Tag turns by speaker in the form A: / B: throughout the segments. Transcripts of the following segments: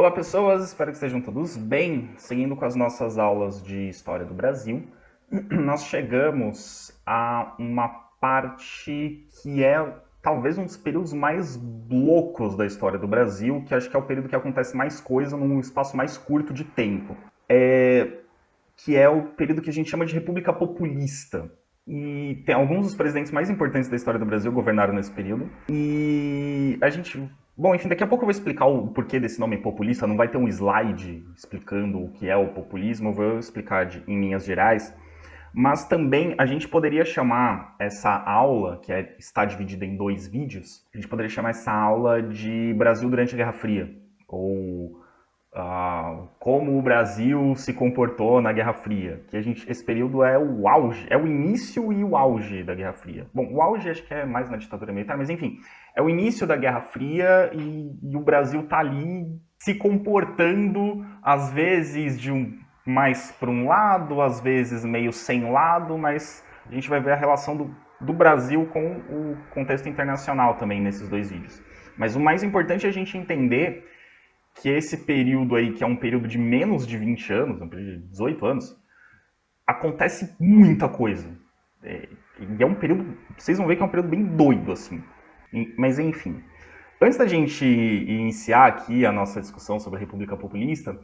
A: Olá pessoas, espero que estejam todos bem. Seguindo com as nossas aulas de História do Brasil, nós chegamos a uma parte que é talvez um dos períodos mais loucos da história do Brasil, que acho que é o período que acontece mais coisa num espaço mais curto de tempo. Que é o período que a gente chama de República Populista. E tem alguns dos presidentes mais importantes da história do Brasil governaram nesse período. E a gente... Bom, enfim, daqui a pouco eu vou explicar o porquê desse nome populista. Não vai ter um slide explicando o que é o populismo, eu vou explicar em linhas gerais. Mas também a gente poderia chamar essa aula, que está dividida em 2 vídeos, a gente poderia chamar essa aula de Brasil durante a Guerra Fria. Ou como o Brasil se comportou na Guerra Fria. Que esse período é o auge, é o início e o auge da Guerra Fria. Bom, o auge acho que é mais na ditadura militar, mas enfim, é o início da Guerra Fria e o Brasil está ali se comportando, às vezes mais para um lado, às vezes meio sem lado, mas a gente vai ver a relação do Brasil com o contexto internacional também nesses 2 vídeos. Mas o mais importante é a gente entender que esse período aí, que é um período de menos de 20 anos, um período de 18 anos, acontece muita coisa. E é um período, vocês vão ver que é um período bem doido, assim. Mas enfim, antes da gente iniciar aqui a nossa discussão sobre a República Populista,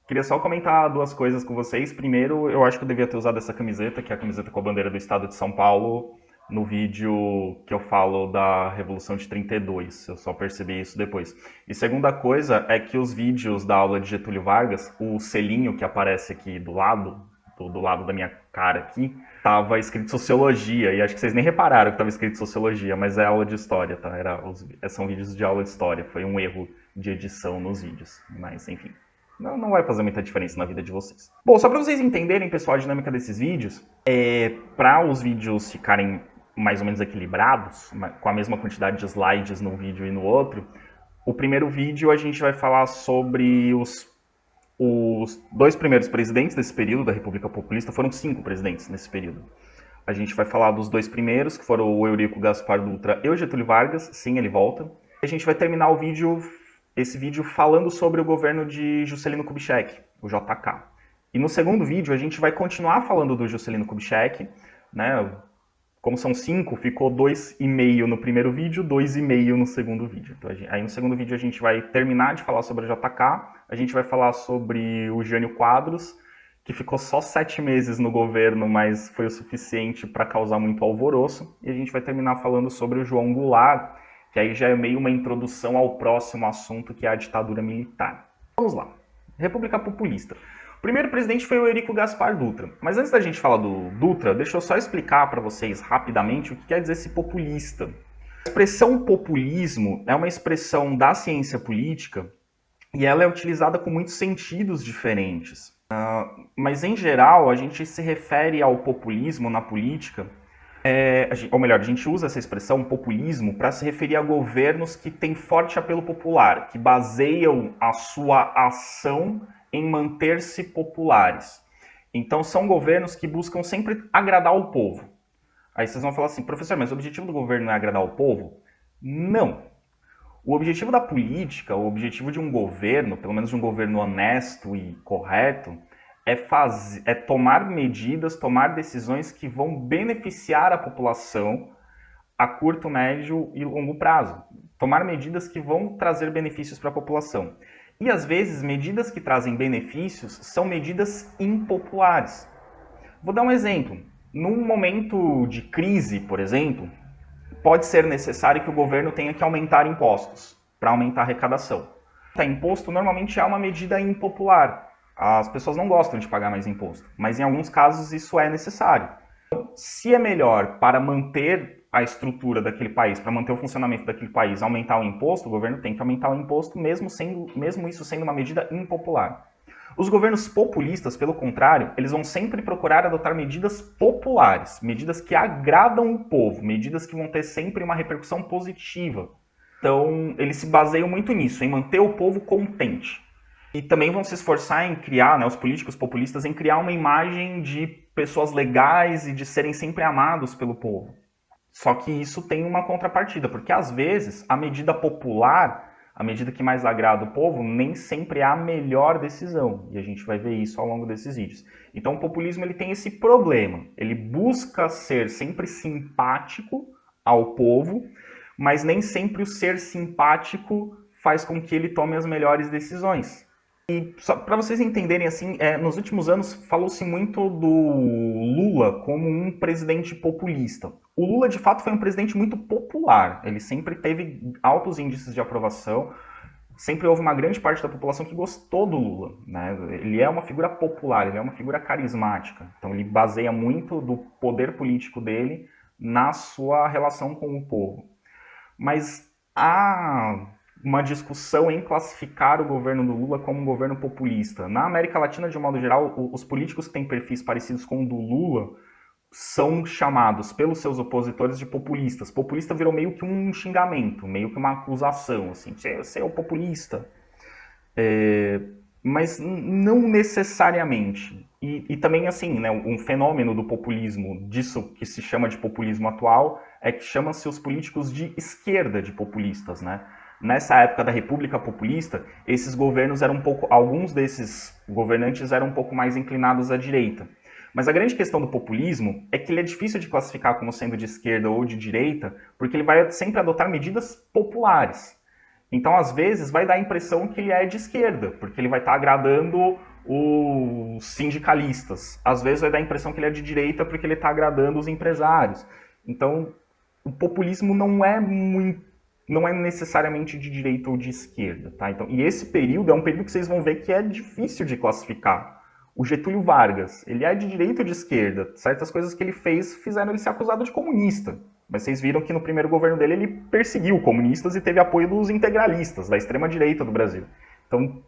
A: queria só comentar 2 coisas com vocês. Primeiro, eu acho que eu devia ter usado essa camiseta, que é a camiseta com a bandeira do estado de São Paulo, no vídeo que eu falo da Revolução de 32, eu só percebi isso depois. E segunda coisa é que os vídeos da aula de Getúlio Vargas, o selinho que aparece aqui do lado da minha cara aqui, estava escrito Sociologia, e acho que vocês nem repararam que estava escrito Sociologia, mas é aula de História, tá? São vídeos de aula de História, foi um erro de edição nos vídeos, mas enfim. Não vai fazer muita diferença na vida de vocês. Bom, só para vocês entenderem, pessoal, a dinâmica desses vídeos, para os vídeos ficarem mais ou menos equilibrados, com a mesma quantidade de slides num vídeo e no outro, o primeiro vídeo a gente vai falar sobre os 2 primeiros presidentes desse período da República Populista. Foram 5 presidentes nesse período. A gente vai falar dos 2 primeiros, que foram o Eurico Gaspar Dutra e o Getúlio Vargas. Sim, ele volta. A gente vai terminar esse vídeo falando sobre o governo de Juscelino Kubitschek, o JK. E no segundo vídeo a gente vai continuar falando do Juscelino Kubitschek, né? Como são 5, ficou 2,5 no primeiro vídeo, 2,5 no segundo vídeo. Então, aí no segundo vídeo a gente vai terminar de falar sobre o JK, a gente vai falar sobre o Jânio Quadros, que ficou só 7 meses no governo, mas foi o suficiente para causar muito alvoroço, e a gente vai terminar falando sobre o João Goulart, que aí já é meio uma introdução ao próximo assunto, que é a ditadura militar. Vamos lá. República Populista. O primeiro presidente foi o Eurico Gaspar Dutra. Mas antes da gente falar do Dutra, deixa eu só explicar para vocês rapidamente o que quer dizer esse populista. A expressão populismo é uma expressão da ciência política e ela é utilizada com muitos sentidos diferentes. Mas em geral, a gente se refere ao populismo na política, ou melhor, a gente usa essa expressão populismo para se referir a governos que têm forte apelo popular, que baseiam a sua ação em manter-se populares. Então são governos que buscam sempre agradar o povo. Aí vocês vão falar assim, professor, mas o objetivo do governo não é agradar o povo? Não. O objetivo da política, o objetivo de um governo, pelo menos de um governo honesto e correto, é tomar medidas, tomar decisões que vão beneficiar a população a curto, médio e longo prazo. Tomar medidas que vão trazer benefícios para a população. E, às vezes, medidas que trazem benefícios são medidas impopulares. Vou dar um exemplo. Num momento de crise, por exemplo, pode ser necessário que o governo tenha que aumentar impostos para aumentar a arrecadação. Imposto normalmente é uma medida impopular. As pessoas não gostam de pagar mais imposto, mas em alguns casos isso é necessário. Se é melhor para manter a estrutura daquele país, para manter o funcionamento daquele país, aumentar o imposto, o governo tem que aumentar o imposto, mesmo isso sendo uma medida impopular. Os governos populistas, pelo contrário, eles vão sempre procurar adotar medidas populares, medidas que agradam o povo, medidas que vão ter sempre uma repercussão positiva. Então, eles se baseiam muito nisso, em manter o povo contente. E também vão se esforçar em criar, os políticos populistas, em criar uma imagem de pessoas legais e de serem sempre amados pelo povo. Só que isso tem uma contrapartida, porque às vezes a medida popular, a medida que mais agrada o povo nem sempre é a melhor decisão, e a gente vai ver isso ao longo desses vídeos. Então o populismo ele tem esse problema, ele busca ser sempre simpático ao povo, mas nem sempre o ser simpático faz com que ele tome as melhores decisões. E só para vocês entenderem, assim, nos últimos anos falou-se muito do Lula como um presidente populista. O Lula, de fato, foi um presidente muito popular. Ele sempre teve altos índices de aprovação. Sempre houve uma grande parte da população que gostou do Lula, né? Ele é uma figura popular, ele é uma figura carismática. Então ele baseia muito do poder político dele na sua relação com o povo. Mas há uma discussão em classificar o governo do Lula como um governo populista. Na América Latina, de um modo geral, os políticos que têm perfis parecidos com o do Lula são chamados pelos seus opositores de populistas. Populista virou meio que um xingamento, meio que uma acusação, assim, você é o populista. Mas não necessariamente. E também, assim, né, um fenômeno do populismo, disso que se chama de populismo atual, é que chama-se os políticos de esquerda de populistas, né? Nessa época da República Populista, esses governos eram alguns desses governantes eram um pouco mais inclinados à direita. Mas a grande questão do populismo é que ele é difícil de classificar como sendo de esquerda ou de direita, porque ele vai sempre adotar medidas populares. Então, às vezes, vai dar a impressão que ele é de esquerda, porque ele vai estar agradando os sindicalistas. Às vezes vai dar a impressão que ele é de direita, porque ele está agradando os empresários. Então, o populismo não é necessariamente de direita ou de esquerda, tá? Então, e esse período é um período que vocês vão ver que é difícil de classificar. O Getúlio Vargas, ele é de direita ou de esquerda? Certas coisas que ele fez fizeram ele ser acusado de comunista. Mas vocês viram que no primeiro governo dele ele perseguiu comunistas e teve apoio dos integralistas, da extrema-direita do Brasil. Então,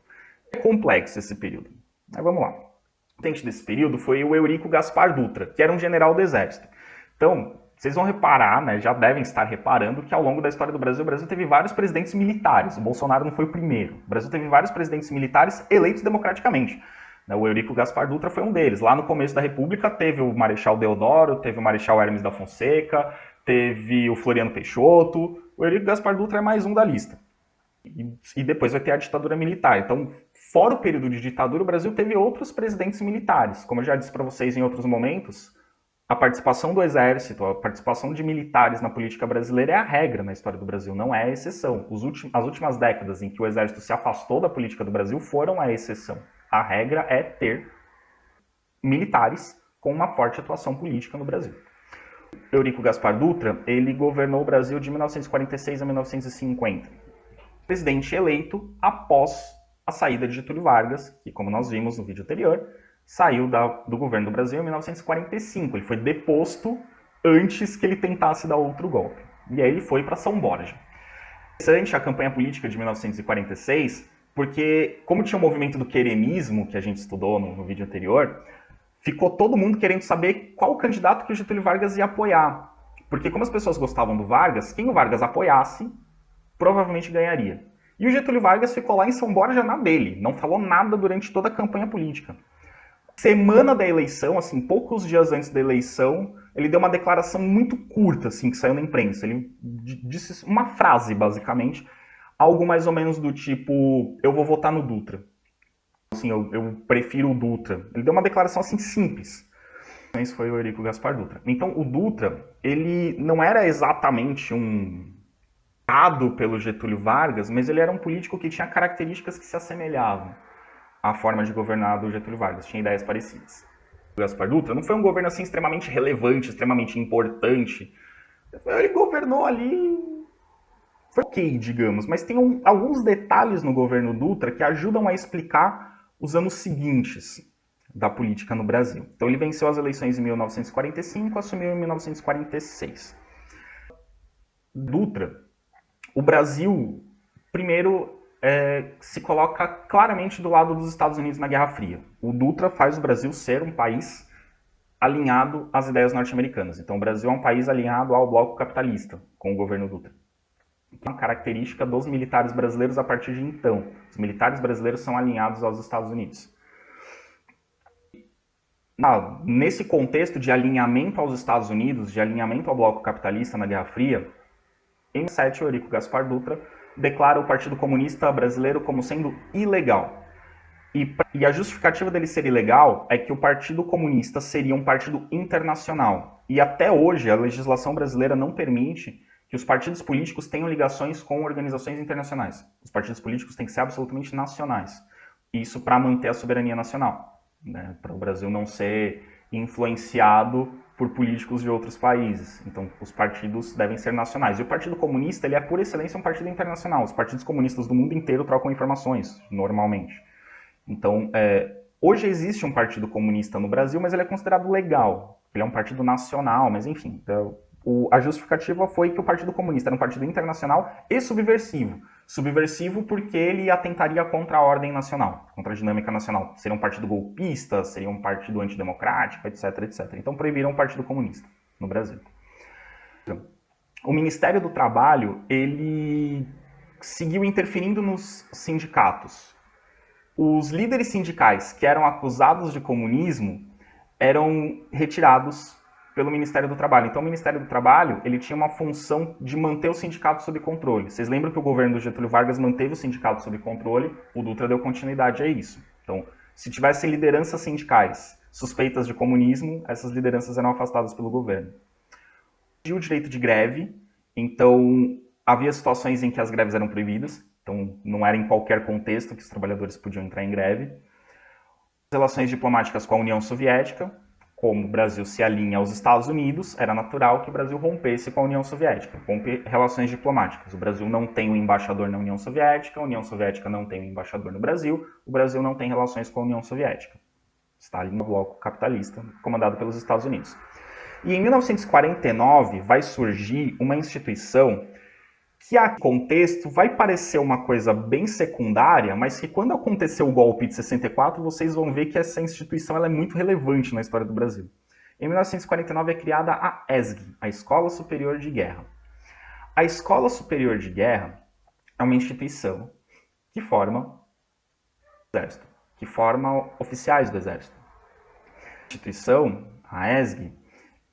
A: é complexo esse período. Mas vamos lá. O presidente desse período foi o Eurico Gaspar Dutra, que era um general do Exército. Então, vocês vão reparar, né, já devem estar reparando, que ao longo da história do Brasil, o Brasil teve vários presidentes militares. O Bolsonaro não foi o primeiro. O Brasil teve vários presidentes militares eleitos democraticamente. O Eurico Gaspar Dutra foi um deles. Lá no começo da República teve o Marechal Deodoro, teve o Marechal Hermes da Fonseca, teve o Floriano Peixoto. O Eurico Gaspar Dutra é mais um da lista. E depois vai ter a ditadura militar. Então, fora o período de ditadura, o Brasil teve outros presidentes militares. Como eu já disse para vocês em outros momentos, a participação do Exército, a participação de militares na política brasileira é a regra na história do Brasil, não é a exceção. As últimas décadas em que o Exército se afastou da política do Brasil foram a exceção. A regra é ter militares com uma forte atuação política no Brasil. Eurico Gaspar Dutra, ele governou o Brasil de 1946 a 1950. Presidente eleito após a saída de Getúlio Vargas, que, como nós vimos no vídeo anterior, saiu do governo do Brasil em 1945. Ele foi deposto antes que ele tentasse dar outro golpe. E aí ele foi para São Borja. Interessante a campanha política de 1946, porque como tinha o movimento do queremismo, que a gente estudou no vídeo anterior, ficou todo mundo querendo saber qual candidato que o Getúlio Vargas ia apoiar. Porque como as pessoas gostavam do Vargas, quem o Vargas apoiasse, provavelmente ganharia. E o Getúlio Vargas ficou lá em São Borja na dele, não falou nada durante toda a campanha política. Semana da eleição, assim, poucos dias antes da eleição, ele deu uma declaração muito curta, assim, que saiu na imprensa. Ele disse uma frase, basicamente, algo mais ou menos do tipo, eu vou votar no Dutra. Assim, eu prefiro o Dutra. Ele deu uma declaração, assim, simples. Esse foi o Eurico Gaspar Dutra. Então, o Dutra, ele não era exatamente um dado pelo Getúlio Vargas, mas ele era um político que tinha características que se assemelhavam à forma de governar do Getúlio Vargas, tinha ideias parecidas. O Gaspar Dutra não foi um governo assim extremamente relevante, extremamente importante. Ele governou ali, foi ok, digamos, mas tem alguns detalhes no governo Dutra que ajudam a explicar os anos seguintes da política no Brasil. Então ele venceu as eleições em 1945, assumiu em 1946. Dutra, o Brasil, primeiro, se coloca claramente do lado dos Estados Unidos na Guerra Fria. O Dutra faz o Brasil ser um país alinhado às ideias norte-americanas. Então o Brasil é um país alinhado ao bloco capitalista, com o governo Dutra. Uma característica dos militares brasileiros a partir de então. Os militares brasileiros são alinhados aos Estados Unidos. Nesse contexto de alinhamento aos Estados Unidos, de alinhamento ao bloco capitalista na Guerra Fria, em 1907, o Eurico Gaspar Dutra declara o Partido Comunista Brasileiro como sendo ilegal. E a justificativa dele ser ilegal é que o Partido Comunista seria um partido internacional. E até hoje a legislação brasileira não permite que os partidos políticos tenham ligações com organizações internacionais. Os partidos políticos têm que ser absolutamente nacionais. Isso para manter a soberania nacional, né? Para o Brasil não ser influenciado por políticos de outros países. Então, os partidos devem ser nacionais. E o Partido Comunista, ele é por excelência um partido internacional. Os partidos comunistas do mundo inteiro trocam informações, normalmente. Então, hoje existe um partido comunista no Brasil, mas ele é considerado legal. Ele é um partido nacional, mas enfim. Então, a justificativa foi que o Partido Comunista era um partido internacional e subversivo. Subversivo porque ele atentaria contra a ordem nacional, contra a dinâmica nacional. Seria um partido golpista, seria um partido antidemocrático, etc, etc. Então proibiram o Partido Comunista no Brasil. O Ministério do Trabalho, ele seguiu interferindo nos sindicatos. Os líderes sindicais que eram acusados de comunismo eram retirados pelo Ministério do Trabalho. Então o Ministério do Trabalho, ele tinha uma função de manter o sindicato sob controle. Vocês lembram que o governo do Getúlio Vargas manteve o sindicato sob controle? O Dutra deu continuidade a isso. Então, se tivessem lideranças sindicais suspeitas de comunismo, essas lideranças eram afastadas pelo governo. O direito de greve, então havia situações em que as greves eram proibidas. Então, não era em qualquer contexto que os trabalhadores podiam entrar em greve. As relações diplomáticas com a União Soviética, como o Brasil se alinha aos Estados Unidos, era natural que o Brasil rompesse com a União Soviética. Romper relações diplomáticas. O Brasil não tem um embaixador na União Soviética, a União Soviética não tem um embaixador no Brasil, o Brasil não tem relações com a União Soviética. Stalin é um bloco capitalista comandado pelos Estados Unidos. E em 1949 vai surgir uma instituição que a contexto vai parecer uma coisa bem secundária, mas que quando aconteceu o golpe de 64, vocês vão ver que essa instituição ela é muito relevante na história do Brasil. Em 1949 é criada a ESG, a Escola Superior de Guerra. A Escola Superior de Guerra é uma instituição que forma o Exército, que forma oficiais do Exército. A instituição, a ESG,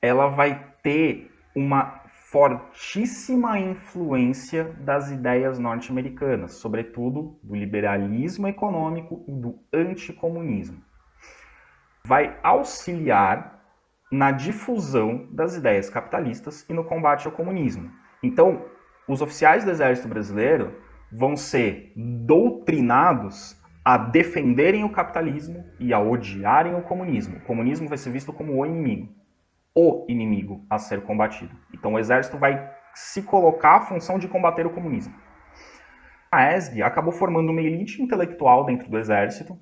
A: ela vai ter uma fortíssima influência das ideias norte-americanas, sobretudo do liberalismo econômico e do anticomunismo. Vai auxiliar na difusão das ideias capitalistas e no combate ao comunismo. Então, os oficiais do Exército Brasileiro vão ser doutrinados a defenderem o capitalismo e a odiarem o comunismo. O comunismo vai ser visto como o inimigo a ser combatido. Então o exército vai se colocar à função de combater o comunismo. A ESG acabou formando uma elite intelectual dentro do exército,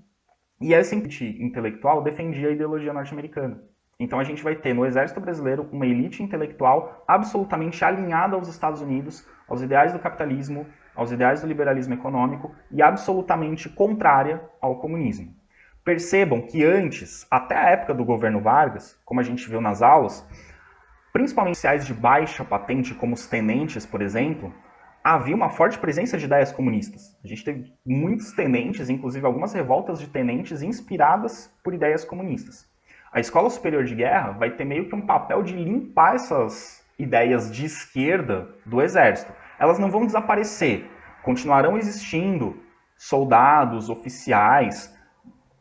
A: e essa elite intelectual defendia a ideologia norte-americana. Então a gente vai ter no exército brasileiro uma elite intelectual absolutamente alinhada aos Estados Unidos, aos ideais do capitalismo, aos ideais do liberalismo econômico e absolutamente contrária ao comunismo. Percebam que antes, até a época do governo Vargas, como a gente viu nas aulas, principalmente oficiais de baixa patente, como os tenentes, por exemplo, havia uma forte presença de ideias comunistas. A gente teve muitos tenentes, inclusive algumas revoltas de tenentes inspiradas por ideias comunistas. A Escola Superior de Guerra vai ter meio que um papel de limpar essas ideias de esquerda do exército. Elas não vão desaparecer, continuarão existindo soldados, oficiais.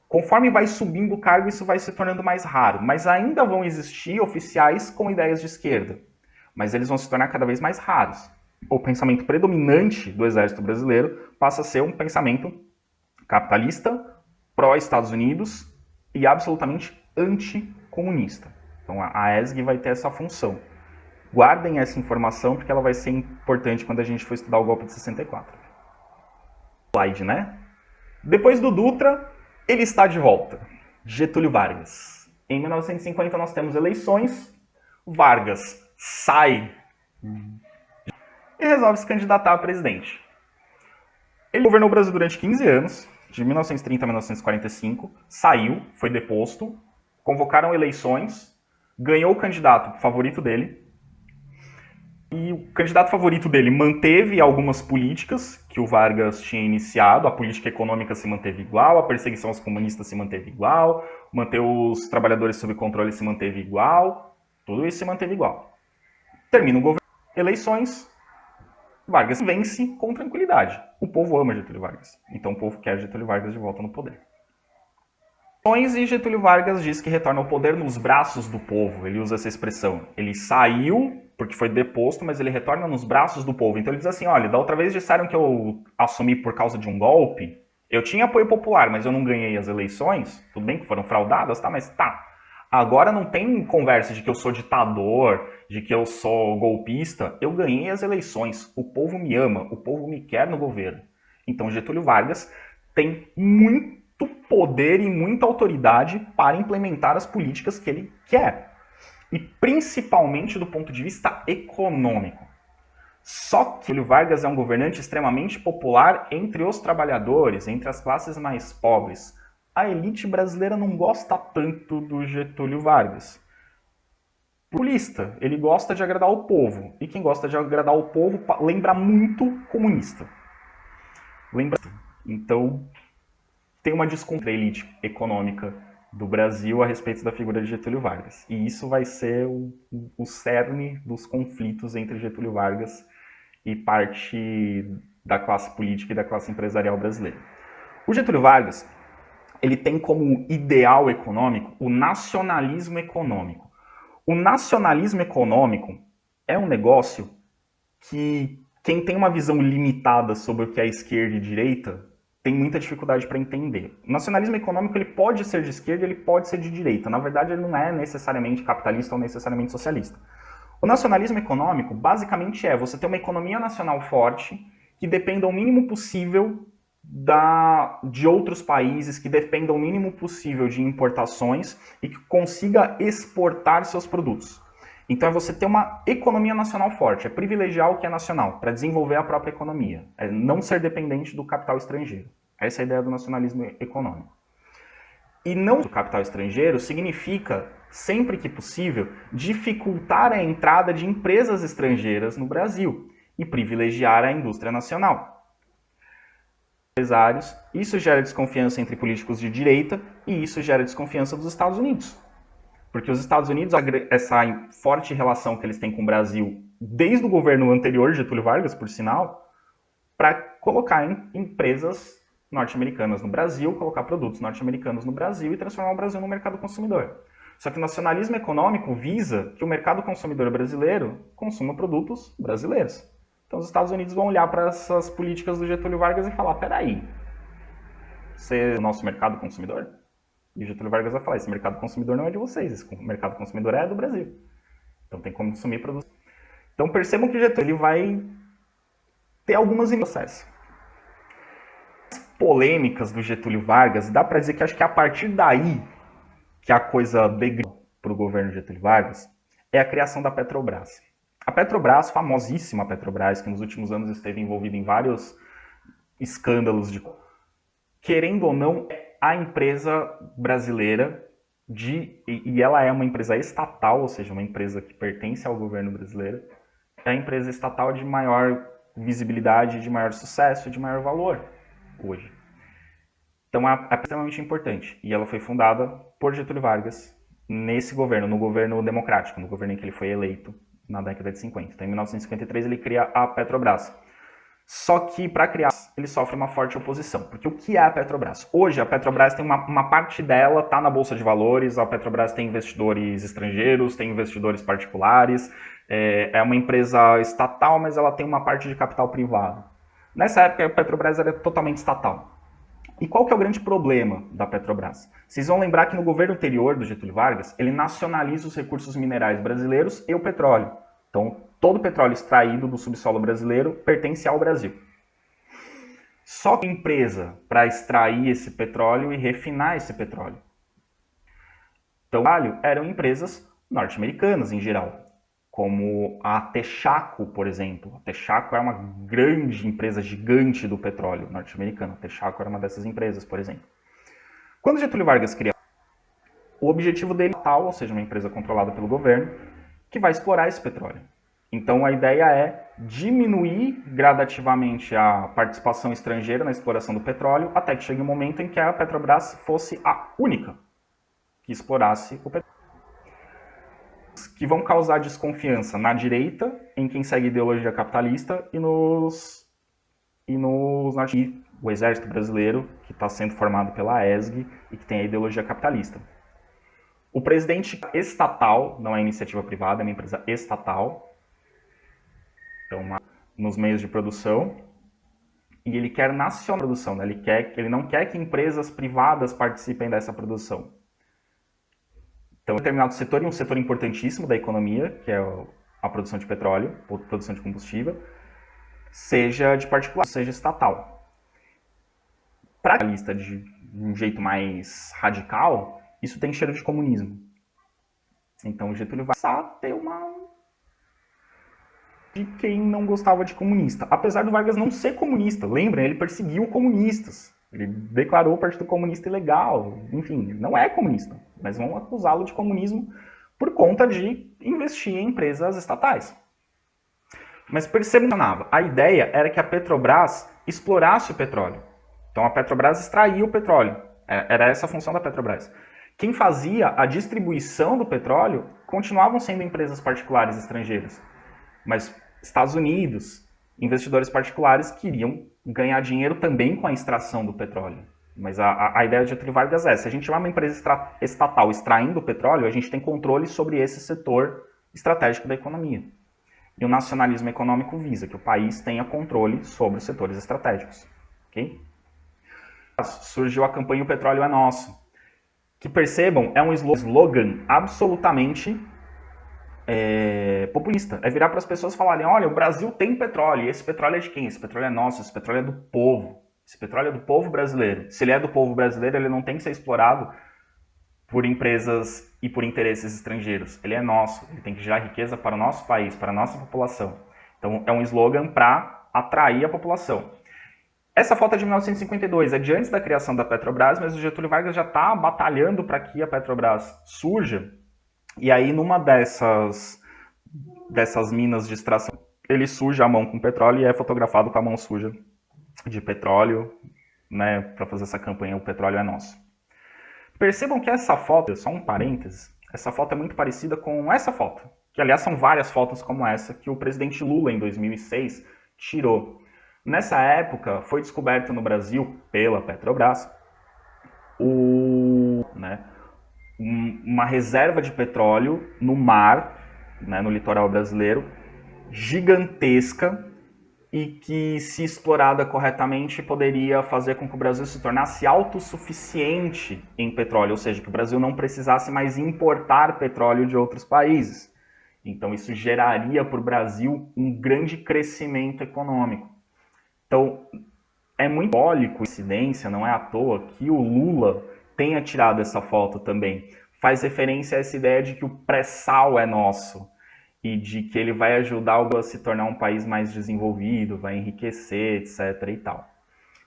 A: Conforme vai subindo o cargo, isso vai se tornando mais raro, mas ainda vão existir oficiais com ideias de esquerda, mas eles vão se tornar cada vez mais raros. O pensamento predominante do exército brasileiro passa a ser um pensamento capitalista, pró-Estados Unidos e absolutamente anticomunista. Então a ESG vai ter essa função. Guardem essa informação porque ela vai ser importante quando a gente for estudar o golpe de 64. Slide, né? Depois do Dutra, ele está de volta. Getúlio Vargas. Em 1950 nós temos eleições. Vargas sai e resolve se candidatar a presidente. Ele governou o Brasil durante 15 anos, de 1930 a 1945, saiu, foi deposto, convocaram eleições, ganhou o candidato favorito dele, e o candidato favorito dele manteve algumas políticas que o Vargas tinha iniciado, a política econômica se manteve igual, a perseguição aos comunistas se manteve igual, manter os trabalhadores sob controle se manteve igual, tudo isso se manteve igual. Termina o governo, eleições, Vargas vence com tranquilidade. O povo ama Getúlio Vargas. Então o povo quer Getúlio Vargas de volta no poder. E Getúlio Vargas diz que retorna ao poder nos braços do povo. Ele usa essa expressão. Ele saiu porque foi deposto, mas ele retorna nos braços do povo. Então ele diz assim, olha, da outra vez disseram que eu assumi por causa de um golpe. Eu tinha apoio popular, mas eu não ganhei as eleições. Tudo bem que foram fraudadas, tá? Mas tá. Agora não tem conversa de que eu sou ditador, de que eu sou golpista. Eu ganhei as eleições. O povo me ama, o povo me quer no governo. Então Getúlio Vargas tem muito poder e muita autoridade para implementar as políticas que ele quer. E principalmente do ponto de vista econômico. Só que Getúlio Vargas é um governante extremamente popular entre os trabalhadores, entre as classes mais pobres. A elite brasileira não gosta tanto do Getúlio Vargas. Populista, ele gosta de agradar o povo. E quem gosta de agradar o povo lembra muito comunista. Então, tem uma discussão entre a elite econômica do Brasil a respeito da figura de Getúlio Vargas. E isso vai ser o cerne dos conflitos entre Getúlio Vargas e parte da classe política e da classe empresarial brasileira. O Getúlio Vargas, ele tem como ideal econômico o nacionalismo econômico. O nacionalismo econômico é um negócio que quem tem uma visão limitada sobre o que é esquerda e direita tem muita dificuldade para entender. O nacionalismo econômico ele pode ser de esquerda, ele pode ser de direita. Na verdade, ele não é necessariamente capitalista ou necessariamente socialista. O nacionalismo econômico, basicamente, é você ter uma economia nacional forte que dependa o mínimo possível de outros países, que dependa o mínimo possível de importações e que consiga exportar seus produtos. Então é você ter uma economia nacional forte, é privilegiar o que é nacional, para desenvolver a própria economia, é não ser dependente do capital estrangeiro. Essa é a ideia do nacionalismo econômico. E não do capital estrangeiro significa, sempre que possível, dificultar a entrada de empresas estrangeiras no Brasil e privilegiar a indústria nacional. Empresários, isso gera desconfiança entre políticos de direita e isso gera desconfiança dos Estados Unidos. Porque os Estados Unidos, essa forte relação que eles têm com o Brasil, desde o governo anterior, Getúlio Vargas, por sinal, para colocar empresas norte-americanas no Brasil, colocar produtos norte-americanos no Brasil e transformar o Brasil no mercado consumidor. Só que o nacionalismo econômico visa que o mercado consumidor brasileiro consuma produtos brasileiros. Então os Estados Unidos vão olhar para essas políticas do Getúlio Vargas e falar, peraí, você é o nosso mercado consumidor? E o Getúlio Vargas vai falar, esse mercado consumidor não é de vocês, esse mercado consumidor é do Brasil. Então tem como consumir produtos. Então percebam que o Getúlio ele vai ter algumas processos. As polêmicas do Getúlio Vargas, dá para dizer que acho que a partir daí que a coisa degradou para o governo Getúlio Vargas é a criação da Petrobras. A Petrobras, famosíssima Petrobras, que nos últimos anos esteve envolvida em vários escândalos de... Querendo ou não, a empresa brasileira, e ela é uma empresa estatal, ou seja, uma empresa que pertence ao governo brasileiro, é a empresa estatal de maior visibilidade, de maior sucesso, de maior valor hoje. Então é extremamente importante. E ela foi fundada por Getúlio Vargas nesse governo, no governo democrático, no governo em que ele foi eleito na década de 50. Então em 1953 ele cria a Petrobras. Só que para criar, ele sofre uma forte oposição. Porque o que é a Petrobras? Hoje a Petrobras tem uma parte dela, está na Bolsa de Valores, a Petrobras tem investidores estrangeiros, tem investidores particulares, é uma empresa estatal, mas ela tem uma parte de capital privado. Nessa época a Petrobras era totalmente estatal. E qual que é o grande problema da Petrobras? Vocês vão lembrar que no governo anterior do Getúlio Vargas, ele nacionaliza os recursos minerais brasileiros e o petróleo. Então, todo o petróleo extraído do subsolo brasileiro pertence ao Brasil. Só que a empresa para extrair esse petróleo e refinar esse petróleo. Então, eram empresas norte-americanas em geral, como a Texaco, por exemplo. A Texaco é uma grande empresa gigante do petróleo norte-americano. A Texaco era uma dessas empresas, por exemplo. Quando Getúlio Vargas cria, o objetivo dele é tal, ou seja, uma empresa controlada pelo governo, que vai explorar esse petróleo. Então a ideia é diminuir gradativamente a participação estrangeira na exploração do petróleo, até que chegue um momento em que a Petrobras fosse a única que explorasse o petróleo. que vão causar desconfiança na direita, em quem segue ideologia capitalista, e o exército brasileiro, que está sendo formado pela ESG e que tem a ideologia capitalista. O presidente estatal, não é iniciativa privada, é uma empresa estatal, então nos meios de produção, e ele quer nacionalizar a produção, né? Ele não quer que empresas privadas participem dessa produção. Então, um determinado setor, e um setor importantíssimo da economia, que é a produção de petróleo, ou produção de combustível, seja de particular, seja estatal. Para a lista de um jeito mais radical, isso tem cheiro de comunismo. Então, o Getúlio vai ter uma de quem não gostava de comunista. Apesar do Vargas não ser comunista, lembrem, ele perseguiu comunistas. Ele declarou o Partido Comunista ilegal. Enfim, não é comunista, mas vão acusá-lo de comunismo por conta de investir em empresas estatais. Mas percebam, a ideia era que a Petrobras explorasse o petróleo. Então a Petrobras extraía o petróleo. Era essa a função da Petrobras. Quem fazia a distribuição do petróleo continuavam sendo empresas particulares estrangeiras. Mas Estados Unidos, investidores particulares queriam ganhar dinheiro também com a extração do petróleo. Mas a ideia de Getúlio Vargas é, se a gente tiver uma empresa estatal extraindo o petróleo, a gente tem controle sobre esse setor estratégico da economia. E o nacionalismo econômico visa que o país tenha controle sobre os setores estratégicos. Okay? Surgiu a campanha O Petróleo é Nosso, que percebam, é um slogan absolutamente populista. É virar para as pessoas falarem, olha, o Brasil tem petróleo, e esse petróleo é de quem? Esse petróleo é nosso, esse petróleo é do povo. Esse petróleo é do povo brasileiro. Se ele é do povo brasileiro, ele não tem que ser explorado por empresas e por interesses estrangeiros. Ele é nosso, ele tem que gerar riqueza para o nosso país, para a nossa população. Então é um slogan para atrair a população. Essa foto é de 1952, é de antes da criação da Petrobras, mas o Getúlio Vargas já está batalhando para que a Petrobras surja. E aí, numa dessas minas de extração, ele suja a mão com petróleo e é fotografado com a mão suja de petróleo, né, para fazer essa campanha O Petróleo é Nosso. Percebam que essa foto, só um parênteses, essa foto é muito parecida com essa foto, que aliás são várias fotos como essa que o presidente Lula, em 2006, tirou. Nessa época, foi descoberto no Brasil, pela Petrobras, uma reserva de petróleo no mar, né, no litoral brasileiro, gigantesca, e que, se explorada corretamente, poderia fazer com que o Brasil se tornasse autossuficiente em petróleo, ou seja, que o Brasil não precisasse mais importar petróleo de outros países. Então isso geraria para o Brasil um grande crescimento econômico. Então é muito simbólico, coincidência, não é à toa que o Lula tenha tirado essa foto também. Faz referência a essa ideia de que o pré-sal é nosso e de que ele vai ajudar o Brasil a se tornar um país mais desenvolvido, vai enriquecer, etc. e tal.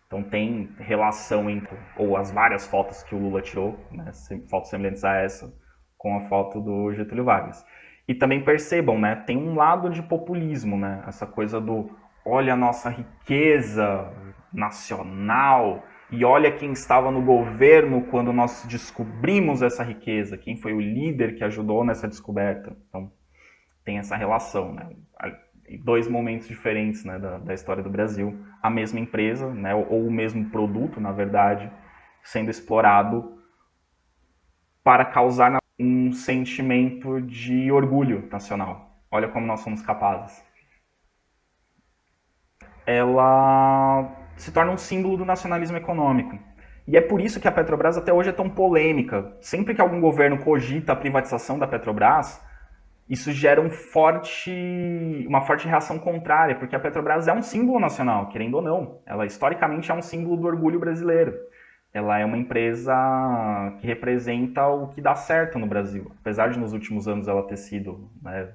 A: Então tem relação entre, ou as várias fotos que o Lula tirou, né, fotos semelhantes a essa, com a foto do Getúlio Vargas. E também percebam, né, tem um lado de populismo, né, essa coisa do olha a nossa riqueza nacional e olha quem estava no governo quando nós descobrimos essa riqueza, quem foi o líder que ajudou nessa descoberta. Então tem essa relação, né? Dois momentos diferentes, né, da história do Brasil. A mesma empresa, né, ou o mesmo produto, na verdade, sendo explorado para causar um sentimento de orgulho nacional. Olha como nós somos capazes. Ela se torna um símbolo do nacionalismo econômico. E é por isso que a Petrobras até hoje é tão polêmica. Sempre que algum governo cogita a privatização da Petrobras, isso gera uma forte reação contrária, porque a Petrobras é um símbolo nacional, querendo ou não. Ela historicamente é um símbolo do orgulho brasileiro. Ela é uma empresa que representa o que dá certo no Brasil. Apesar de nos últimos anos ela ter sido, né,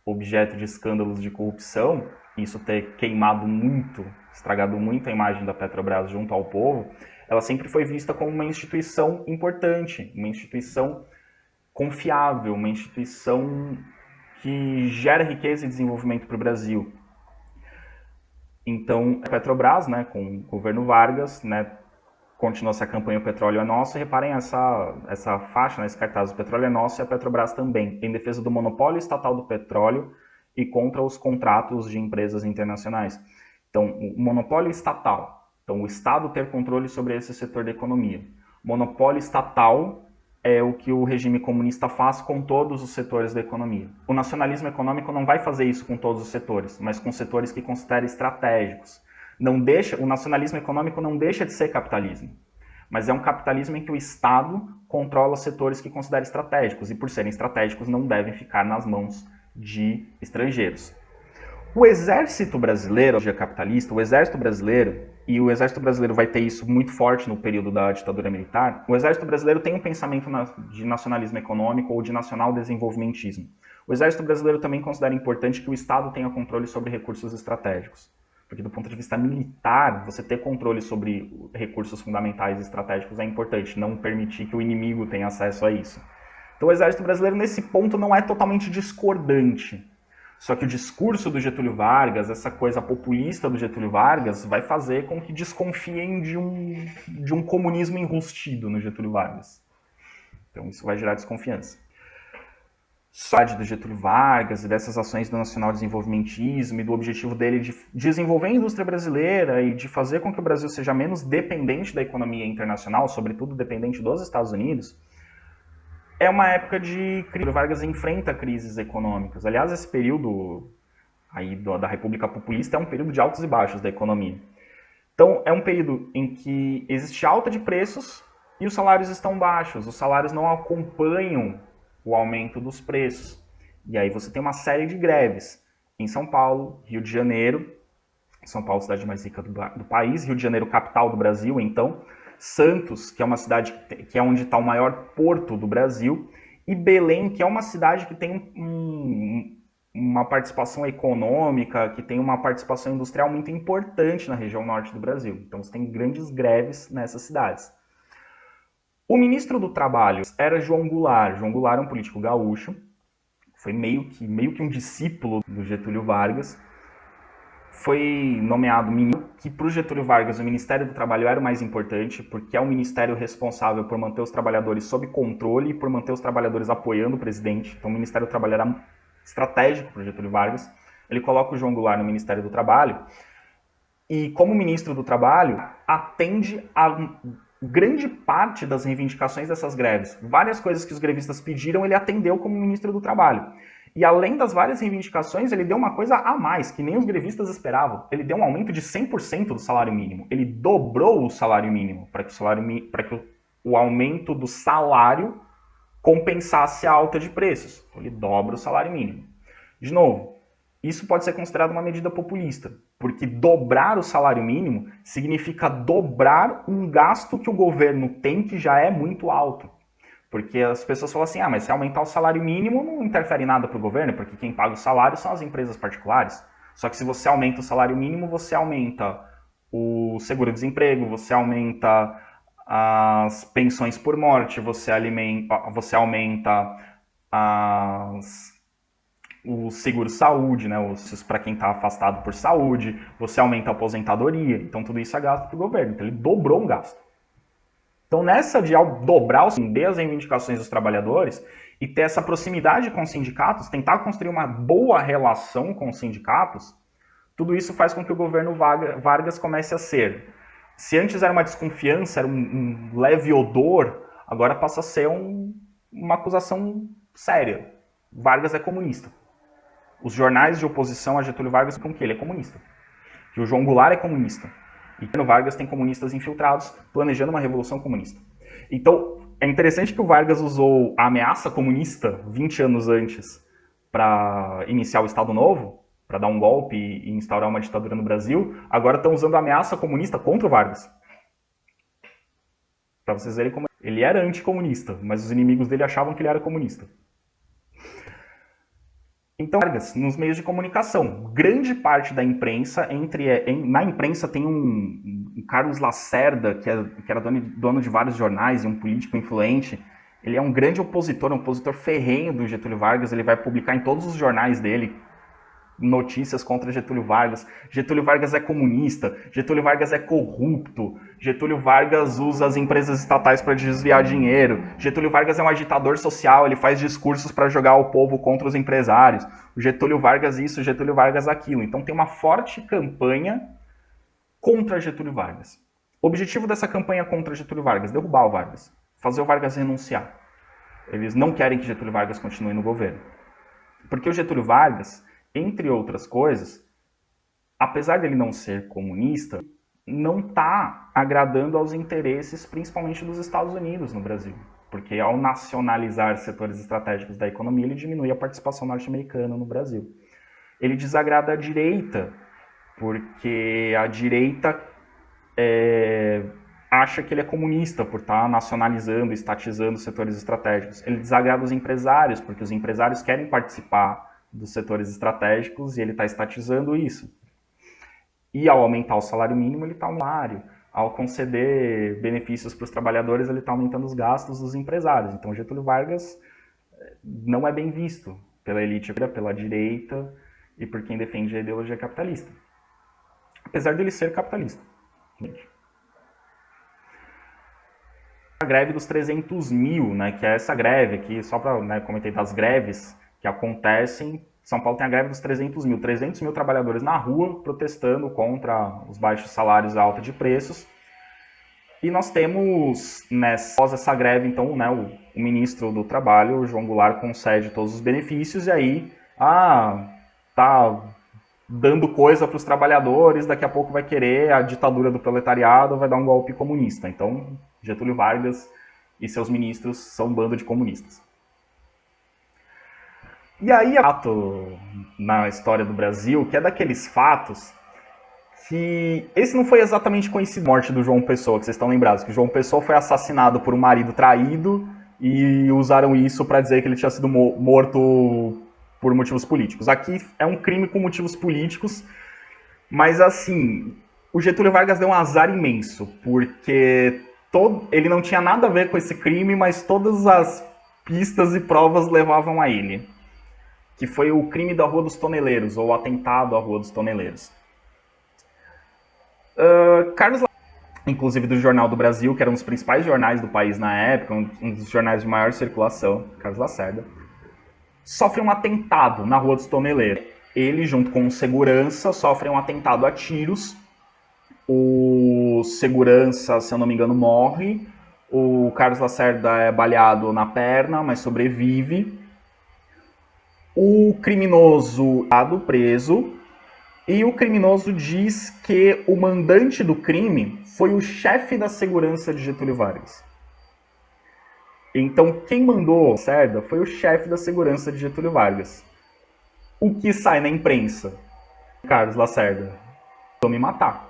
A: objeto de escândalos de corrupção, isso ter queimado muito, estragado muito a imagem da Petrobras junto ao povo, ela sempre foi vista como uma instituição importante, uma instituição confiável, uma instituição que gera riqueza e desenvolvimento para o Brasil. Então, a Petrobras, né, com o governo Vargas, né, continua-se a campanha O Petróleo é Nosso, e reparem essa faixa, esse cartaz, o petróleo é nosso e a Petrobras também, em defesa do monopólio estatal do petróleo e contra os contratos de empresas internacionais. Então, o monopólio estatal, então o Estado ter controle sobre esse setor da economia. Monopólio estatal é o que o regime comunista faz com todos os setores da economia. O nacionalismo econômico não vai fazer isso com todos os setores, mas com setores que considera estratégicos. O nacionalismo econômico não deixa de ser capitalismo, mas é um capitalismo em que o Estado controla setores que considera estratégicos, e por serem estratégicos não devem ficar nas mãos de estrangeiros. O exército brasileiro, hoje é capitalista, o exército brasileiro vai ter isso muito forte no período da ditadura militar, o exército brasileiro tem um pensamento de nacionalismo econômico ou de nacional desenvolvimentismo. O exército brasileiro também considera importante que o Estado tenha controle sobre recursos estratégicos. Porque do ponto de vista militar, você ter controle sobre recursos fundamentais e estratégicos é importante, não permitir que o inimigo tenha acesso a isso. Então o exército brasileiro nesse ponto não é totalmente discordante. Só que o discurso do Getúlio Vargas, essa coisa populista do Getúlio Vargas, vai fazer com que desconfiem de um comunismo enrustido no Getúlio Vargas. Então isso vai gerar desconfiança. Só do Getúlio Vargas e dessas ações do nacional-desenvolvimentismo e do objetivo dele de desenvolver a indústria brasileira e de fazer com que o Brasil seja menos dependente da economia internacional, sobretudo dependente dos Estados Unidos, é uma época de crise. O Vargas enfrenta crises econômicas. Aliás, esse período aí da República Populista é um período de altos e baixos da economia. Então, é um período em que existe alta de preços e os salários estão baixos. Os salários não acompanham o aumento dos preços. E aí você tem uma série de greves em São Paulo, Rio de Janeiro, São Paulo, cidade mais rica do país, Rio de Janeiro, capital do Brasil, então, Santos, que é uma cidade que é onde está o maior porto do Brasil, e Belém, que é uma cidade que tem uma participação econômica, que tem uma participação industrial muito importante na região norte do Brasil. Então você tem grandes greves nessas cidades. O ministro do Trabalho era João Goulart. João Goulart é um político gaúcho, foi meio que um discípulo do Getúlio Vargas. Foi nomeado ministro, que para o Getúlio Vargas o Ministério do Trabalho era o mais importante, porque é o ministério responsável por manter os trabalhadores sob controle e por manter os trabalhadores apoiando o presidente. Então o Ministério do Trabalho era estratégico para o Getúlio Vargas. Ele coloca o João Goulart no Ministério do Trabalho e, como ministro do Trabalho, atende a grande parte das reivindicações dessas greves. Várias coisas que os grevistas pediram, ele atendeu como ministro do Trabalho. E além das várias reivindicações, ele deu uma coisa a mais, que nem os grevistas esperavam. Ele deu um aumento de 100% do salário mínimo. Ele dobrou o salário mínimo para que o aumento do salário compensasse a alta de preços. Ele dobra o salário mínimo. De novo, isso pode ser considerado uma medida populista, porque dobrar o salário mínimo significa dobrar um gasto que o governo tem que já é muito alto. Porque as pessoas falam assim, mas se aumentar o salário mínimo não interfere nada para o governo, porque quem paga o salário são as empresas particulares. Só que se você aumenta o salário mínimo, você aumenta o seguro-desemprego, você aumenta as pensões por morte, você aumenta o seguro-saúde, né, para quem está afastado por saúde, você aumenta a aposentadoria. Então tudo isso é gasto para o governo. Então ele dobrou um gasto. Então, nessa de ao dobrar as reivindicações dos trabalhadores e ter essa proximidade com os sindicatos, tentar construir uma boa relação com os sindicatos, tudo isso faz com que o governo Vargas comece a ser. Se antes era uma desconfiança, era um leve odor, agora passa a ser uma acusação séria. Vargas é comunista. Os jornais de oposição a Getúlio Vargas com que ele é comunista. Que o João Goulart é comunista. E o Vargas tem comunistas infiltrados planejando uma revolução comunista. Então, é interessante que o Vargas usou a ameaça comunista 20 anos antes para iniciar o Estado Novo, para dar um golpe e instaurar uma ditadura no Brasil. Agora estão usando a ameaça comunista contra o Vargas. Para vocês verem como ele era anticomunista, mas os inimigos dele achavam que ele era comunista. Então, Vargas, nos meios de comunicação, grande parte da imprensa, na imprensa tem um Carlos Lacerda, que era dono de vários jornais e um político influente. Ele é um grande opositor, um opositor ferrenho do Getúlio Vargas, ele vai publicar em todos os jornais dele notícias contra Getúlio Vargas. Getúlio Vargas é comunista, Getúlio Vargas é corrupto, Getúlio Vargas usa as empresas estatais para desviar dinheiro, Getúlio Vargas é um agitador social, ele faz discursos para jogar o povo contra os empresários, Getúlio Vargas isso, Getúlio Vargas aquilo. Então tem uma forte campanha contra Getúlio Vargas. O objetivo dessa campanha contra Getúlio Vargas, derrubar o Vargas, fazer o Vargas renunciar. Eles não querem que Getúlio Vargas continue no governo. Porque o Getúlio Vargas, entre outras coisas, apesar dele não ser comunista, não está agradando aos interesses, principalmente dos Estados Unidos no Brasil. Porque ao nacionalizar setores estratégicos da economia, ele diminui a participação norte-americana no Brasil. Ele desagrada a direita, porque a direita acha que ele é comunista por estar nacionalizando, estatizando setores estratégicos. Ele desagrada os empresários, porque os empresários querem participar dos setores estratégicos e ele está estatizando isso. E ao aumentar o salário mínimo, ele está aumentando. Ao conceder benefícios para os trabalhadores, ele está aumentando os gastos dos empresários. Então, Getúlio Vargas não é bem visto pela elite, pela direita e por quem defende a ideologia capitalista. Apesar dele ser capitalista. A greve dos 300 mil, né, que é essa greve aqui, só para comentar das greves que acontecem. São Paulo tem a greve dos 300 mil. 300 mil trabalhadores na rua protestando contra os baixos salários e a alta de preços. E nós temos, após essa greve, então, né, o ministro do Trabalho, o João Goulart, concede todos os benefícios e aí, tá dando coisa para os trabalhadores, daqui a pouco vai querer a ditadura do proletariado, vai dar um golpe comunista. Então, Getúlio Vargas e seus ministros são um bando de comunistas. E aí, fato na história do Brasil, que é daqueles fatos que... Esse não foi exatamente conhecido a morte do João Pessoa, que vocês estão lembrados, que o João Pessoa foi assassinado por um marido traído e usaram isso para dizer que ele tinha sido morto por motivos políticos. Aqui é um crime com motivos políticos, mas assim, o Getúlio Vargas deu um azar imenso, porque ele não tinha nada a ver com esse crime, mas todas as pistas e provas levavam a ele. Que foi o crime da Rua dos Toneleiros, ou o atentado à Rua dos Toneleiros. Carlos Lacerda, inclusive do Jornal do Brasil, que era um dos principais jornais do país na época, um dos jornais de maior circulação, Carlos Lacerda, sofre um atentado na Rua dos Toneleiros. Ele, junto com um segurança, sofre um atentado a tiros. O segurança, se eu não me engano, morre. O Carlos Lacerda é baleado na perna, mas sobrevive. O criminoso é preso e o criminoso diz que o mandante do crime foi o chefe da segurança de Getúlio Vargas. Então, quem mandou Lacerda foi o chefe da segurança de Getúlio Vargas. O que sai na imprensa? Carlos Lacerda, vou me matar.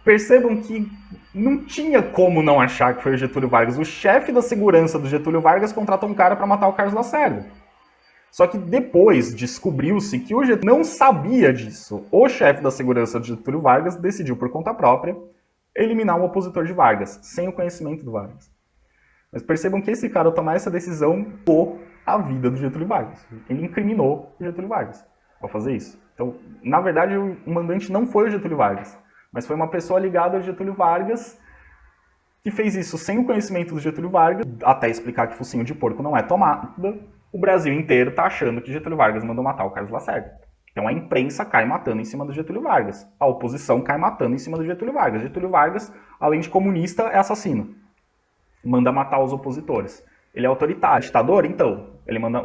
A: Percebam que não tinha como não achar que foi o Getúlio Vargas. O chefe da segurança do Getúlio Vargas contratou um cara para matar o Carlos Lacerda. Só que depois descobriu-se que o Getúlio não sabia disso. O chefe da segurança de Getúlio Vargas decidiu por conta própria eliminar um opositor de Vargas, sem o conhecimento do Vargas. Mas percebam que esse cara, ao tomar essa decisão, pôs a vida do Getúlio Vargas. Ele incriminou o Getúlio Vargas ao fazer isso. Então, na verdade, o mandante não foi o Getúlio Vargas, mas foi uma pessoa ligada ao Getúlio Vargas que fez isso sem o conhecimento do Getúlio Vargas, até explicar que focinho de porco não é tomada. O Brasil inteiro está achando que Getúlio Vargas mandou matar o Carlos Lacerda. Então a imprensa cai matando em cima do Getúlio Vargas. A oposição cai matando em cima do Getúlio Vargas. Getúlio Vargas, além de comunista, é assassino. Manda matar os opositores. Ele é autoritário. Ditador? Então.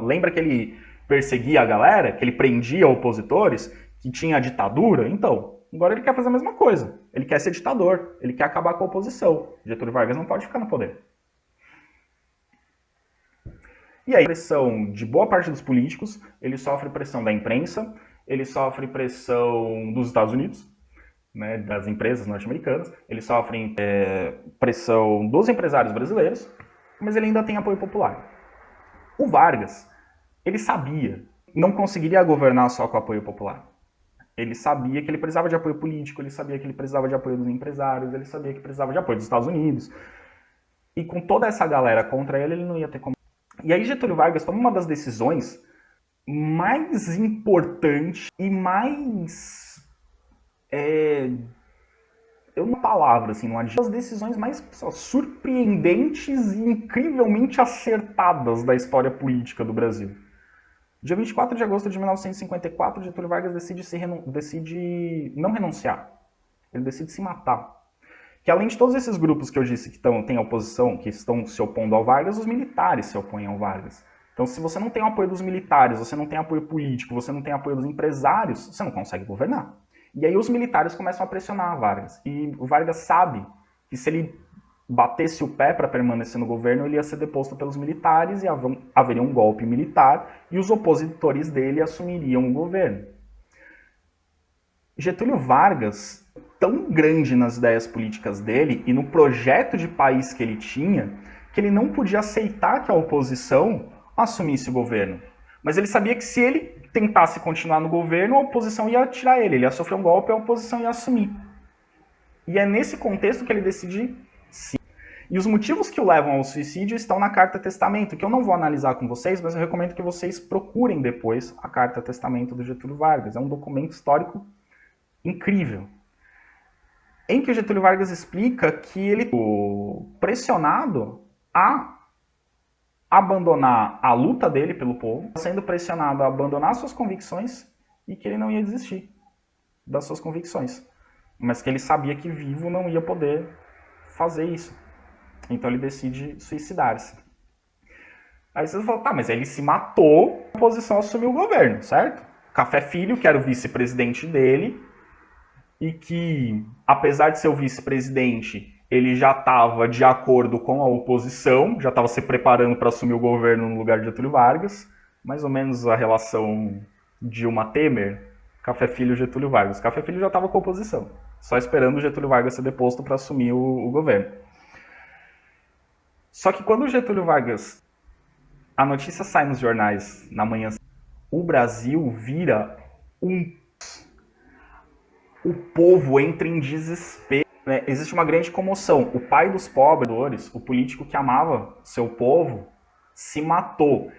A: Lembra que ele perseguia a galera? Que ele prendia opositores? Que tinha ditadura? Então. Agora ele quer fazer a mesma coisa. Ele quer ser ditador. Ele quer acabar com a oposição. Getúlio Vargas não pode ficar no poder. E aí, pressão de boa parte dos políticos, ele sofre pressão da imprensa, ele sofre pressão dos Estados Unidos, né, das empresas norte-americanas, ele sofre pressão dos empresários brasileiros, mas ele ainda tem apoio popular. O Vargas, ele sabia, não conseguiria governar só com apoio popular. Ele sabia que ele precisava de apoio político, ele sabia que ele precisava de apoio dos empresários, ele sabia que precisava de apoio dos Estados Unidos. E com toda essa galera contra ele, ele não ia ter como. E aí Getúlio Vargas toma uma das decisões mais importante e mais uma palavra, assim, não adianta, as decisões mais surpreendentes e incrivelmente acertadas da história política do Brasil. Dia 24 de agosto de 1954, Getúlio Vargas decide não renunciar. Ele decide se matar. Que além de todos esses grupos que eu disse que têm oposição, que estão se opondo ao Vargas, os militares se opõem ao Vargas. Então, se você não tem o apoio dos militares, você não tem apoio político, você não tem apoio dos empresários, você não consegue governar. E aí os militares começam a pressionar Vargas. E o Vargas sabe que se ele batesse o pé para permanecer no governo, ele ia ser deposto pelos militares e haveria um golpe militar e os opositores dele assumiriam o governo. Getúlio Vargas, tão grande nas ideias políticas dele e no projeto de país que ele tinha, que ele não podia aceitar que a oposição assumisse o governo. Mas ele sabia que se ele tentasse continuar no governo, a oposição ia tirar ele. Ele ia sofrer um golpe e a oposição ia assumir. E é nesse contexto que ele decide sim. E os motivos que o levam ao suicídio estão na Carta Testamento, que eu não vou analisar com vocês, mas eu recomendo que vocês procurem depois a Carta Testamento do Getúlio Vargas. É um documento histórico incrível, em que Getúlio Vargas explica que ele foi pressionado a abandonar a luta dele pelo povo, sendo pressionado a abandonar suas convicções e que ele não ia desistir das suas convicções, mas que ele sabia que vivo não ia poder fazer isso. Então ele decide suicidar-se. Aí vocês vão falar, tá, mas ele se matou, a oposição assumiu o governo, certo? Café Filho, que era o vice-presidente dele, e que, apesar de ser o vice-presidente, ele já estava de acordo com a oposição, já estava se preparando para assumir o governo no lugar de Getúlio Vargas, mais ou menos a relação Dilma-Temer, Café Filho e Getúlio Vargas. Café Filho já estava com a oposição, só esperando o Getúlio Vargas ser deposto para assumir o governo. Só que quando o Getúlio Vargas, a notícia sai nos jornais na manhã, o Brasil vira o povo entra em desespero. Né? Existe uma grande comoção. O pai dos pobres, o político que amava seu povo, se matou.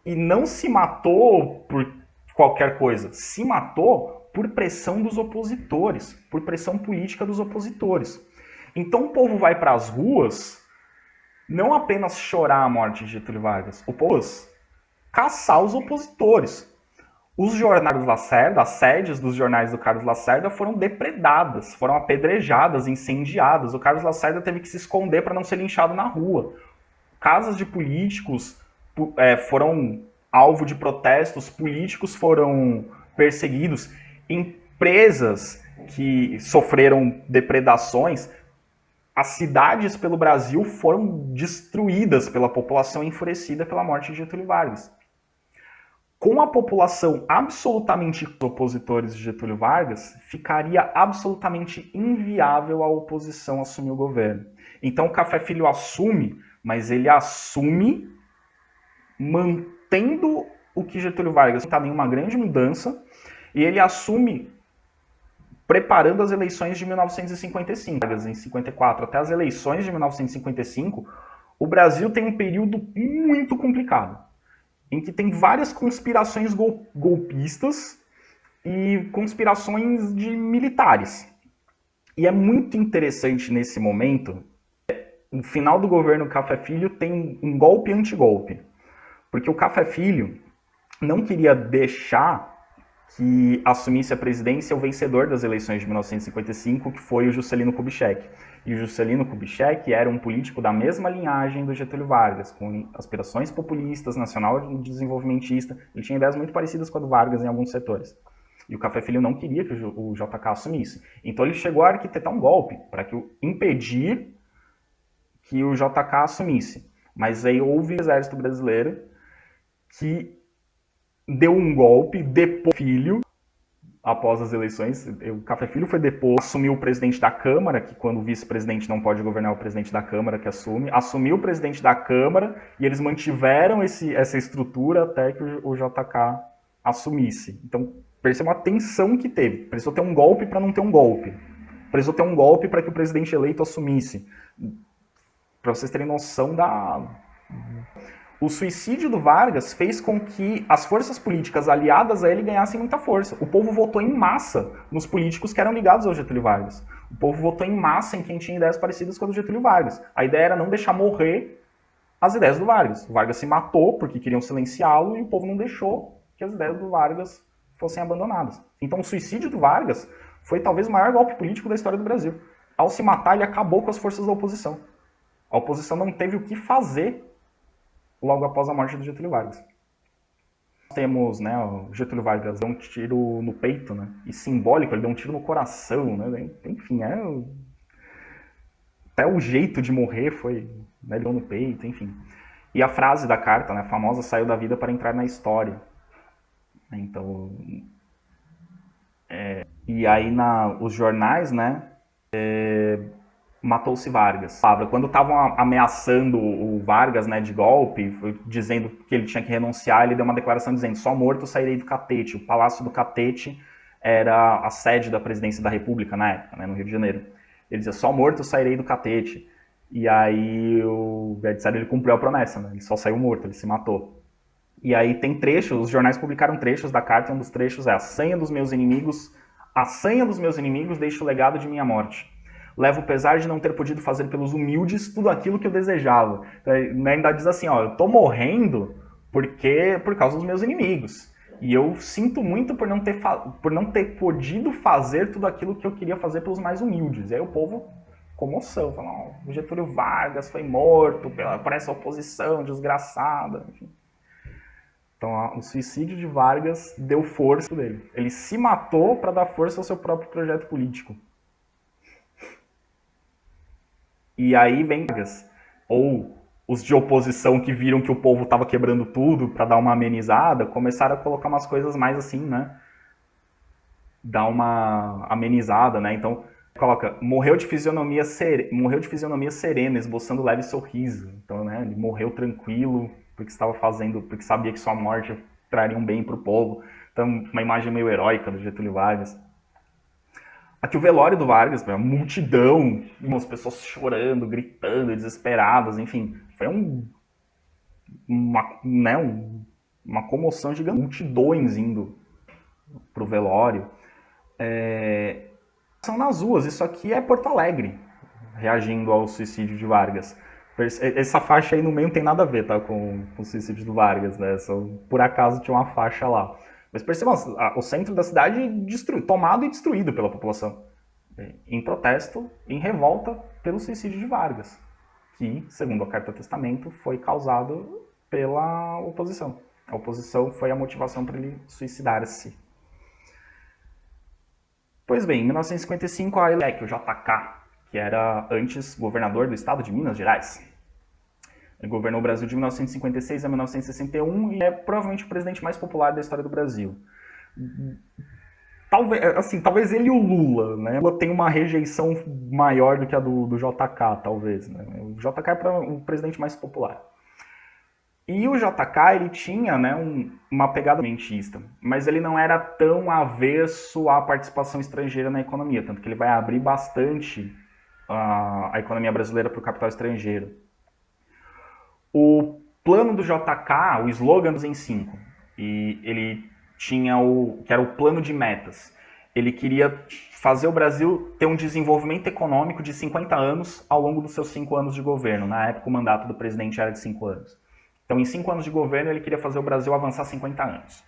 A: E não se matou por qualquer coisa. Se matou por pressão dos opositores, por pressão política dos opositores. Então o povo vai para as ruas não apenas chorar a morte de Getúlio Vargas, o povo caçar os opositores. Os jornais do Lacerda, as sedes dos jornais do Carlos Lacerda foram depredadas, foram apedrejadas, incendiadas. O Carlos Lacerda teve que se esconder para não ser linchado na rua. Casas de políticos foram alvo de protestos, políticos foram perseguidos, empresas que sofreram depredações, as cidades pelo Brasil foram destruídas pela população enfurecida pela morte de Getúlio Vargas. Com a população absolutamente opositores de Getúlio Vargas, ficaria absolutamente inviável a oposição assumir o governo. Então o Café Filho assume, mas ele assume mantendo o que Getúlio Vargas não está nenhuma grande mudança, e ele assume preparando as eleições de 1955. Em 54 até as eleições de 1955, o Brasil tem um período muito complicado, em que tem várias conspirações golpistas e conspirações de militares. E é muito interessante nesse momento, no final do governo Café Filho tem um golpe anti-golpe, porque o Café Filho não queria deixar que assumisse a presidência o vencedor das eleições de 1955, que foi o Juscelino Kubitschek. E o Juscelino Kubitschek era um político da mesma linhagem do Getúlio Vargas, com aspirações populistas, nacional-desenvolvimentista. Ele tinha ideias muito parecidas com a do Vargas em alguns setores. E o Café Filho não queria que o JK assumisse. Então ele chegou a arquitetar um golpe para impedir que o JK assumisse. Mas aí houve o exército brasileiro que deu um golpe, depois Filho, após as eleições, o Café Filho foi deposto, assumiu o presidente da Câmara, que quando o vice-presidente não pode governar, o presidente da Câmara que assumiu o presidente da Câmara, e eles mantiveram essa estrutura até que o JK assumisse. Então, perceba a tensão que teve. Precisou ter um golpe para não ter um golpe. Precisou ter um golpe para que o presidente eleito assumisse. Para vocês terem noção da... O suicídio do Vargas fez com que as forças políticas aliadas a ele ganhassem muita força. O povo votou em massa nos políticos que eram ligados ao Getúlio Vargas. O povo votou em massa em quem tinha ideias parecidas com a do Getúlio Vargas. A ideia era não deixar morrer as ideias do Vargas. O Vargas se matou porque queriam silenciá-lo e o povo não deixou que as ideias do Vargas fossem abandonadas. Então o suicídio do Vargas foi talvez o maior golpe político da história do Brasil. Ao se matar, ele acabou com as forças da oposição. A oposição não teve o que fazer logo após a morte do Getúlio Vargas. Temos, né, o Getúlio Vargas deu um tiro no peito, né, e simbólico, ele deu um tiro no coração, né, enfim, até o jeito de morrer foi, né, ele deu no peito, enfim. E a frase da carta, né, a famosa, saiu da vida para entrar na história. Então, e aí os jornais, né, matou-se Vargas. Quando estavam ameaçando o Vargas, né, de golpe, dizendo que ele tinha que renunciar, ele deu uma declaração dizendo: só morto sairei do Catete. O Palácio do Catete era a sede da presidência da República na época, né, no Rio de Janeiro. Ele dizia: só morto sairei do Catete. E aí o Bergsson, ele cumpriu a promessa, né? Ele só saiu morto, ele se matou. E aí tem trechos, os jornais publicaram trechos da carta, e um dos trechos é: a senha dos meus inimigos deixa o legado de minha morte. Levo o pesar de não ter podido fazer pelos humildes tudo aquilo que eu desejava. Ainda diz assim, ó, eu tô morrendo por causa dos meus inimigos. E eu sinto muito por não ter podido fazer tudo aquilo que eu queria fazer pelos mais humildes. E aí o povo, comoção, falando: o Getúlio Vargas foi morto por essa oposição desgraçada. Enfim. Então o suicídio de Vargas deu força dele. Ele se matou para dar força ao seu próprio projeto político. E aí vem Vargas, ou os de oposição que viram que o povo estava quebrando tudo para dar uma amenizada, começaram a colocar umas coisas mais assim, né? Dar uma amenizada, né? Então coloca: morreu de fisionomia serena, esboçando leve sorriso. Então, né, ele morreu tranquilo porque sabia que sua morte traria um bem para o povo. Então, uma imagem meio heróica do Getúlio Vargas. Aqui o velório do Vargas, a multidão, as pessoas chorando, gritando, desesperadas, enfim, foi uma comoção gigante, multidões indo pro velório. São nas ruas, isso aqui é Porto Alegre, reagindo ao suicídio de Vargas. Essa faixa aí no meio não tem nada a ver, tá, com o suicídio do Vargas, né? Só por acaso tinha uma faixa lá. Mas percebam, o centro da cidade tomado e destruído pela população, em protesto, em revolta pelo suicídio de Vargas, que, segundo a Carta Testamento, foi causado pela oposição. A oposição foi a motivação para ele suicidar-se. Pois bem, em 1955, o JK, que era antes governador do estado de Minas Gerais. Ele governou o Brasil de 1956 a 1961 e é provavelmente o presidente mais popular da história do Brasil. Talvez ele e o Lula, né? O Lula tem uma rejeição maior do que a do JK, talvez. Né? O JK é o presidente mais popular. E o JK, ele tinha, né, uma pegada mentista, mas ele não era tão avesso à participação estrangeira na economia, tanto que ele vai abrir bastante a economia brasileira para o capital estrangeiro. O plano do JK, o slogan dos em 5, e ele tinha que era o plano de metas. Ele queria fazer o Brasil ter um desenvolvimento econômico de 50 anos ao longo dos seus 5 anos de governo. Na época, o mandato do presidente era de 5 anos. Então, em 5 anos de governo, ele queria fazer o Brasil avançar 50 anos.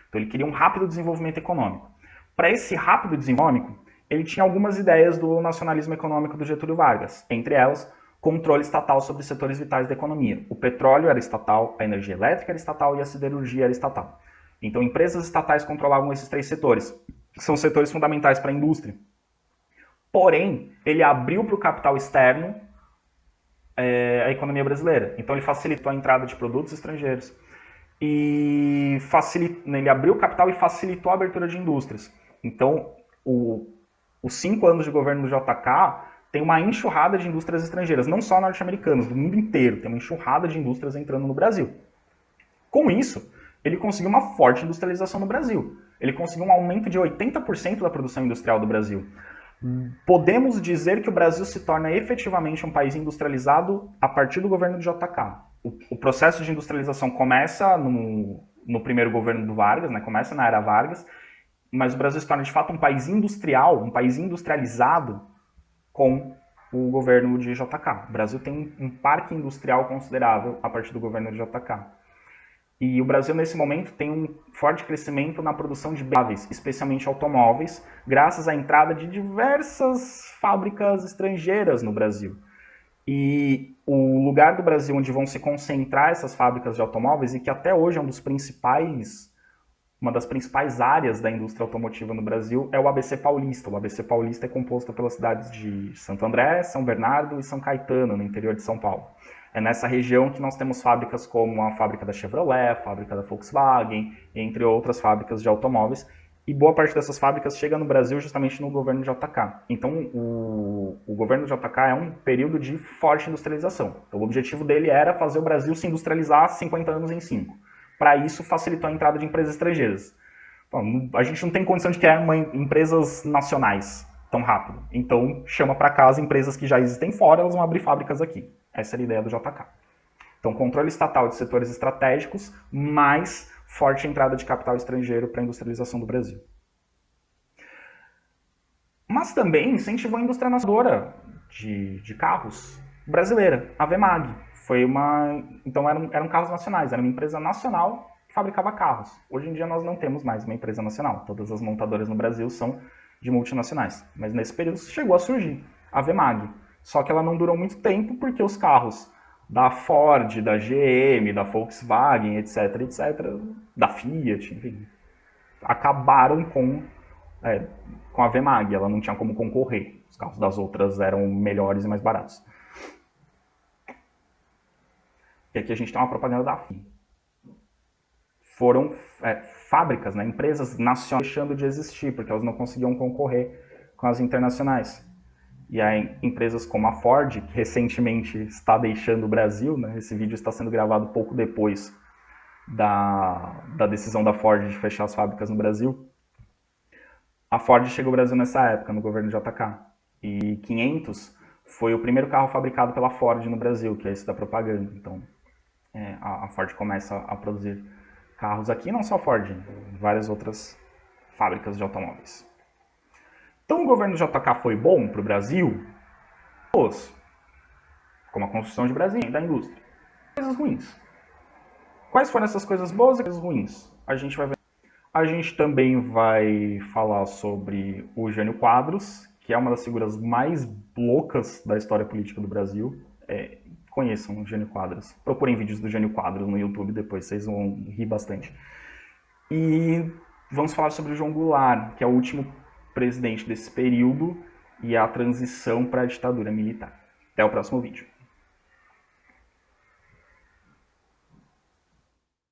A: Então, ele queria um rápido desenvolvimento econômico. Para esse rápido desenvolvimento, ele tinha algumas ideias do nacionalismo econômico do Getúlio Vargas. Entre elas, controle estatal sobre setores vitais da economia. O petróleo era estatal, a energia elétrica era estatal e a siderurgia era estatal. Então, empresas estatais controlavam esses 3 setores, que são setores fundamentais para a indústria. Porém, ele abriu para o capital externo a economia brasileira. Então, ele facilitou a entrada de produtos estrangeiros. E ele abriu o capital e facilitou a abertura de indústrias. Então, os 5 anos de governo do JK tem uma enxurrada de indústrias estrangeiras, não só norte-americanas, do mundo inteiro. Tem uma enxurrada de indústrias entrando no Brasil. Com isso, ele conseguiu uma forte industrialização no Brasil. Ele conseguiu um aumento de 80% da produção industrial do Brasil. Podemos dizer que o Brasil se torna efetivamente um país industrializado a partir do governo do JK. o processo de industrialização começa no primeiro governo do Vargas, né, começa na era Vargas, mas o Brasil se torna de fato um país industrial, um país industrializado com o governo de JK. O Brasil tem um parque industrial considerável a partir do governo de JK. E o Brasil, nesse momento, tem um forte crescimento na produção de bens, especialmente automóveis, graças à entrada de diversas fábricas estrangeiras no Brasil. E o lugar do Brasil onde vão se concentrar essas fábricas de automóveis, e que até hoje é uma das principais áreas da indústria automotiva no Brasil, é o ABC Paulista. O ABC Paulista é composto pelas cidades de Santo André, São Bernardo e São Caetano, no interior de São Paulo. É nessa região que nós temos fábricas como a fábrica da Chevrolet, a fábrica da Volkswagen, entre outras fábricas de automóveis. E boa parte dessas fábricas chega no Brasil justamente no governo de JK. Então, o governo de JK é um período de forte industrialização. Então, o objetivo dele era fazer o Brasil se industrializar 50 anos em 5. Para isso, facilitou a entrada de empresas estrangeiras. Bom, a gente não tem condição de criar empresas nacionais tão rápido. Então, chama para cá as empresas que já existem fora, elas vão abrir fábricas aqui. Essa era a ideia do JK. Então, controle estatal de setores estratégicos, mais forte entrada de capital estrangeiro para a industrialização do Brasil. Mas também incentivou a indústria nacional de carros brasileira, a Vemag. Então eram carros nacionais, era uma empresa nacional que fabricava carros. Hoje em dia nós não temos mais uma empresa nacional, todas as montadoras no Brasil são de multinacionais. Mas nesse período chegou a surgir a Vemag. Só que ela não durou muito tempo porque os carros da Ford, da GM, da Volkswagen, etc, da Fiat, enfim, acabaram com a Vemag. Ela não tinha como concorrer. Os carros das outras eram melhores e mais baratos. E aqui a gente tem uma propaganda da FIA. Foram fábricas, né, empresas nacionais deixando de existir, porque elas não conseguiam concorrer com as internacionais. E aí, empresas como a Ford, que recentemente está deixando o Brasil, né, esse vídeo está sendo gravado pouco depois da decisão da Ford de fechar as fábricas no Brasil. A Ford chegou ao Brasil nessa época, no governo JK. E 500 foi o primeiro carro fabricado pela Ford no Brasil, que é esse da propaganda. Então, a Ford começa a produzir carros aqui, não só a Ford, várias outras fábricas de automóveis. Então o governo JK foi bom para o Brasil? Como a construção de Brasil, da indústria. Coisas ruins. Quais foram essas coisas boas e coisas ruins? A gente vai ver. A gente também vai falar sobre o Jânio Quadros, que é uma das figuras mais loucas da história política do Brasil. Conheçam o Jânio Quadros. Procurem vídeos do Jânio Quadros no YouTube depois, vocês vão rir bastante. E vamos falar sobre o João Goulart, que é o último presidente desse período e a transição para a ditadura militar. Até o próximo vídeo.